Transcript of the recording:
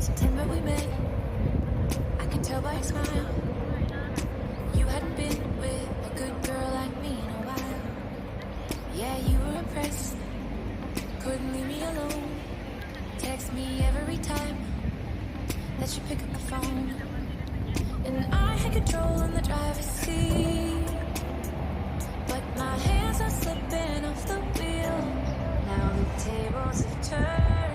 September we met. I can tell by your smile. You hadn't been with a good girl like me in a while. Yeah, you were impressed. Couldn't leave me alone. Text me every time that you pick up the phone. And I had control in the driver's seat, but my hands are slipping off the wheel. Now the tables have turned.